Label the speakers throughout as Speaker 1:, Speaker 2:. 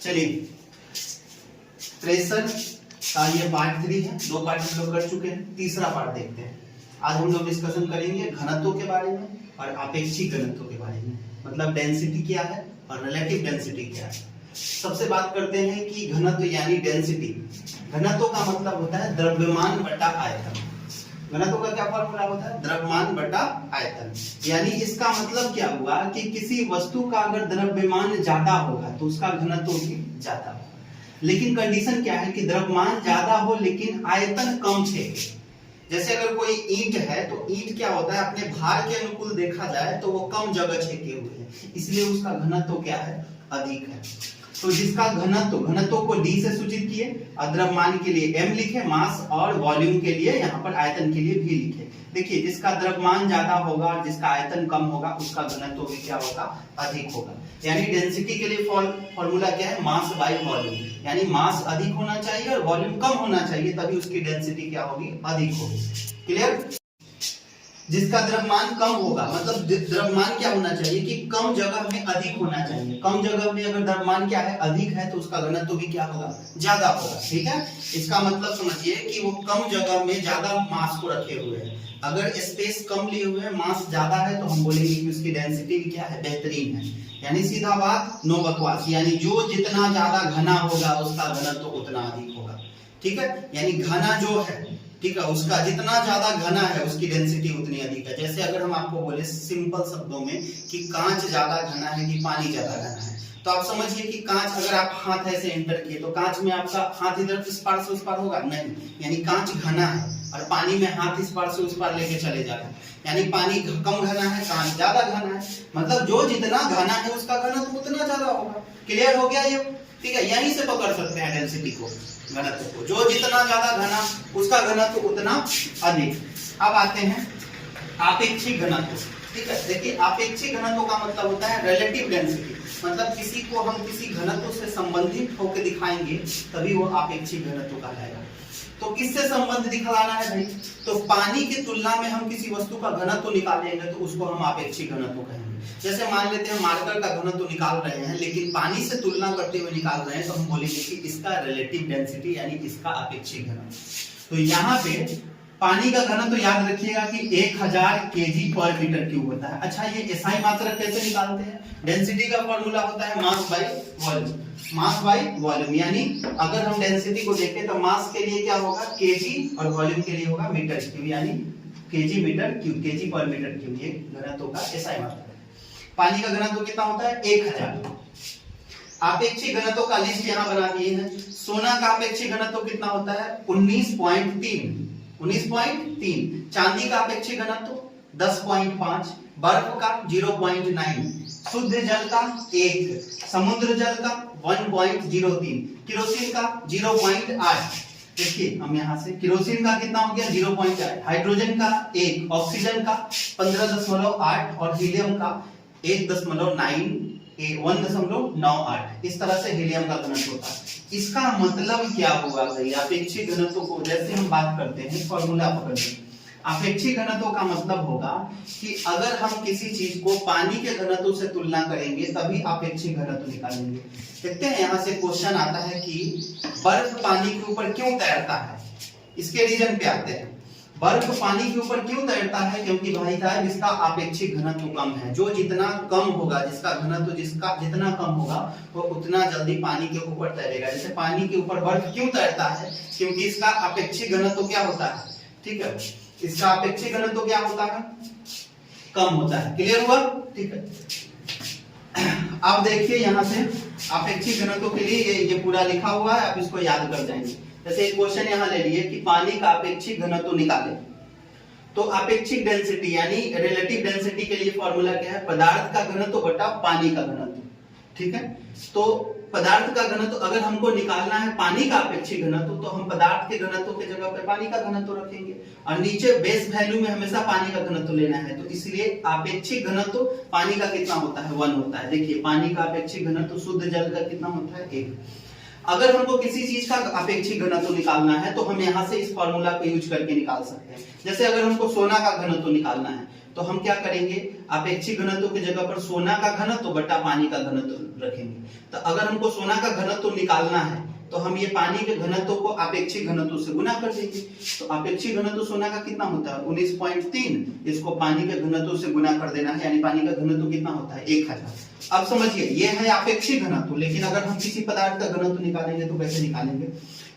Speaker 1: चलिए, प्रेशर का ये पार्ट 3 है, 2 पार्ट हम लोग कर चुके हैं, तीसरा पार्ट देखते हैं। आज हम लोग डिस्कशन करेंगे घनत्व के बारे में और आपेक्षिक घनत्व के बारे में, मतलब डेंसिटी क्या है और रिलेटिव डेंसिटी क्या है। सबसे बात करते हैं कि घनत्व यानी डेंसिटी। घनत्व का मतलब होता है द्रव्यमान बटा आयतन। घनत्व का क्या फॉर्मूला होता है? द्रव्यमान बटा आयतन। यानी इसका मतलब क्या हुआ कि किसी वस्तु का अगर द्रव्यमान ज्यादा होगा तो उसका घनत्व भी ज्यादा होगा। लेकिन कंडीशन क्या है कि द्रव्यमान ज्यादा हो लेकिन आयतन कम छेके। जैसे अगर कोई ईंट है तो ईंट क्या होता है, अपने भार के अनुकूल देखा जाए तो वो कम जगह छेके हुए है, इसलिए उसका घनत्व क्या है? अधिक है। तो जिसका घनत्व को d से सूचित किए, द्रव्यमान के लिए m लिखे, मास और वॉल्यूम के लिए यहाँ पर आयतन के लिए v लिखे। देखिए, जिसका द्रव्यमान ज्यादा होगा और जिसका आयतन कम होगा उसका घनत्व भी क्या होगा? अधिक होगा। यानी डेंसिटी के लिए फॉर्मूला क्या है? Mass by volume. यानी मास अधिक होना चाहिए और वॉल्यूम कम होना चाहिए, तभी उसकी डेंसिटी क्या होगी? अधिक होगी। क्लियर? जिसका द्रव्यमान कम होगा, मतलब द्रव्यमान क्या होना चाहिए कि कम जगह में अधिक होना चाहिए। कम जगह में अगर द्रव्यमान क्या है? अधिक है, तो उसका घनत्व भी क्या होगा? ज्यादा होगा। ठीक है, इसका मतलब समझिए कि वो कम जगह में ज्यादा मास को रखे हुए हैं। अगर स्पेस कम लिए हुए हैं, मास ज्यादा है, तो हम बोलेंगे कि उसकी डेंसिटी भी क्या है? बेहतरीन है। यानी सीधा बात, नो बकवास। यानी जो जितना ज्यादा घना होगा उसका घनत्व उतना अधिक होगा। ठीक है, यानी घना जो है, ठीक है, उसका जितना ज्यादा घना है उसकी डेंसिटी उतनी अधिक है। जैसे अगर हम आपको बोले सिंपल शब्दों में कि कांच ज्यादा घना है कि पानी ज्यादा घना है, तो आप समझिए कि कांच, अगर आप हाथ ऐसे एंटर किए तो कांच में आपका हाथ इधर इस पार से उस पार होगा? नहीं। यानी कांच घना है और पानी में हाथ इस पार से उस पार लेके चले जा रहे हैं, यानी पानी कम घना है, कांच ज्यादा घना है। मतलब जो जितना घना है उसका घनत्व उतना ज्यादा होगा। क्लियर हो गया ये? ठीक है, यहीं से पकड़ सकते हैं डेंसिटी को, घनत्व को। जो जितना ज्यादा घना उसका घनत्व उतना अधिक। अब आते हैं आपेक्षिक घनत्व। ठीक है, देखिए, आपेक्षिक घनत्व का मतलब होता है रिलेटिव डेंसिटी। मतलब किसी को हम किसी घनत्व से संबंधित होकर दिखाएंगे तभी वो आपेक्षिक घनत्व कहलाएगा। तो किससे संबंध दिखलाना है भाई? तो पानी की तुलना में हम किसी वस्तु का घनत्व निकालेंगे तो उसको हम आपेक्षिक घनत्व कहेंगे। जैसे मान लेते हैं मार्कर का घनत्व निकाल रहे हैं, लेकिन पानी से तुलना करते हुए निकाल रहे हैं, तो हम बोलेंगे कि इसका रिलेटिव डेंसिटी यानी इसका आपेक्षिक घनत्व। तो यहाँ पे पानी का घनत्व याद रखिएगा कि 1000 केजी पर मीटर क्यूब होता है। अच्छा, ये SI मात्रक कैसे निकालते हैं? डेंसिटी का फॉर्मूला होता है mass by volume. Mass by volume, यानी अगर हम डेंसिटी को देखें तो मास के लिए क्या होगा? केजी, और वॉल्यूम के लिए होगा मीटर क्यूब, यानी केजी मीटर क्यूब, केजी पर मीटर क्यूब। ये घनत्व का SI मात्रक है। पानी का घनत्व कितना होता है? 1000। आपेक्षिक घनत्व का लिस्ट यहाँ बना दिए हैं। सोना का आपेक्षिक घनत्व कितना होता है? 19.3। 19.3। चांदी का अपेक्षित घनत्व 10.5, बर्फ का 0.9, शुद्ध जल का 1, समुद्र जल का 1.03, केरोसिन का 0.8। देखिए, हम यहाँ से केरोसिन का कितना हो गया? 0.8, हाइड्रोजन का 1, ऑक्सीजन का 15.8 और हीलियम का 1.98। इस तरह से हीलियम का घनत्व होता है। इसका मतलब क्या हुआ भाई? आपेक्षिक घनत्व को जैसे हम बात करते हैं, फॉर्मूला पकड़िए। आपेक्षिक घनत्व का मतलब होगा कि अगर हम किसी चीज को पानी के घनत्व से तुलना करेंगे तभी आपेक्षिक घनत्व निकालेंगे। देखते हैं, यहाँ से क्वेश्चन आता है कि बर्फ पानी के ऊपर क्यों तैरता है? इसके रीजन पे आते हैं। बर्फ पानी के ऊपर क्यों तैरता है? क्योंकि भाई साहब इसका आपेक्षिक घनत्व कम है। जो जितना कम होगा, जिसका घनत्व जिसका जितना कम होगा, वो उतना जल्दी पानी के ऊपर तैरेगा। जैसे पानी के ऊपर बर्फ क्यों तैरता है? क्योंकि इसका आपेक्षिक घनत्व क्या होता है? ठीक है, इसका आपेक्षिक घनत्व क्या होता है? कम होता है। क्लियर हुआ? ठीक है, अब देखिए यहाँ से आपेक्षिक घनत्व के लिए ये पूरा लिखा हुआ है, आप इसको याद कर जाएंगे। जैसे एक क्वेश्चन यहाँ ले लिए कि पानी का आपेक्षिक घनत्व निकालें, तो आपेक्षिक डेंसिटी यानी रिलेटिव डेंसिटी के लिए फॉर्मूला क्या है? पदार्थ का घनत्व बटा पानी का घनत्व। ठीक है, तो पदार्थ का घनत्व अगर हमको निकालना है पानी का आपेक्षिक घनत्व, तो हम पदार्थ के घनत्व के जगह पे पानी का घनत्व रखेंगे और नीचे बेस वैल्यू में हमेशा पानी का घनत्व लेना है। तो इसलिए आपेक्षिक घनत्व पानी का कितना होता है? 1 होता है। देखिए, पानी का आपेक्षिक घनत्व शुद्ध जल का कितना होता है? 1। अगर हमको किसी चीज का अपेक्षित घनत्व निकालना है तो हम यहाँ से इस फॉर्मूला को यूज करके निकाल सकते हैं। जैसे अगर हमको सोना का घनत्व निकालना है तो हम क्या करेंगे, अपेक्षित घनत्व की जगह पर सोना का घनत्व बटा पानी का घनत्व रखेंगे। तो अगर हमको सोना का घनत्व निकालना है तो हम ये पानी के घनत्व को अपेक्षित घनत्व से गुना कर देंगे। तो अपेक्षित घनत्व सोना का कितना होता है 19.3, इसको पानी के घनत्व से गुना कर देना है, यानी पानी का घनत्व कितना होता है 1000। अब समझिए ये है अपेक्षित घनत्व, लेकिन अगर हम किसी पदार्थ का घनत्व निकालेंगे तो कैसे निकालेंगे।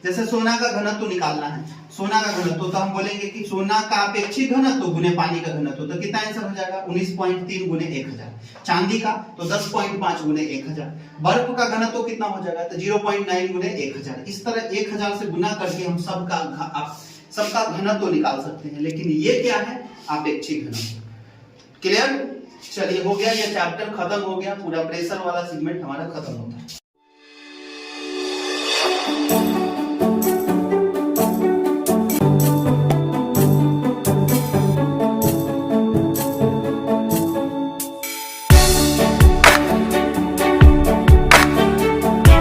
Speaker 1: जैसे सोना का घनत्व निकालना है, सोना का घनत्व तो हम बोलेंगे कि सोना का अपेक्षित घनत्व गुने पानी का घनत्व, तो कितना आंसर हो जाएगा 19.3 गुने 1000। चांदी का तो 10.5 गुने 1000। बर्फ का घनत्व कितना हो जाएगा तो 0.9 गुने 1000। इस तरह 1000 से गुना करके हम सबका घनत्व निकाल सकते हैं, लेकिन ये क्या है अपेक्षित घनत्व। क्लियर, चलिए हो गया, ये चैप्टर खत्म हो गया, पूरा प्रेशर वाला सेगमेंट हमारा खत्म होता है।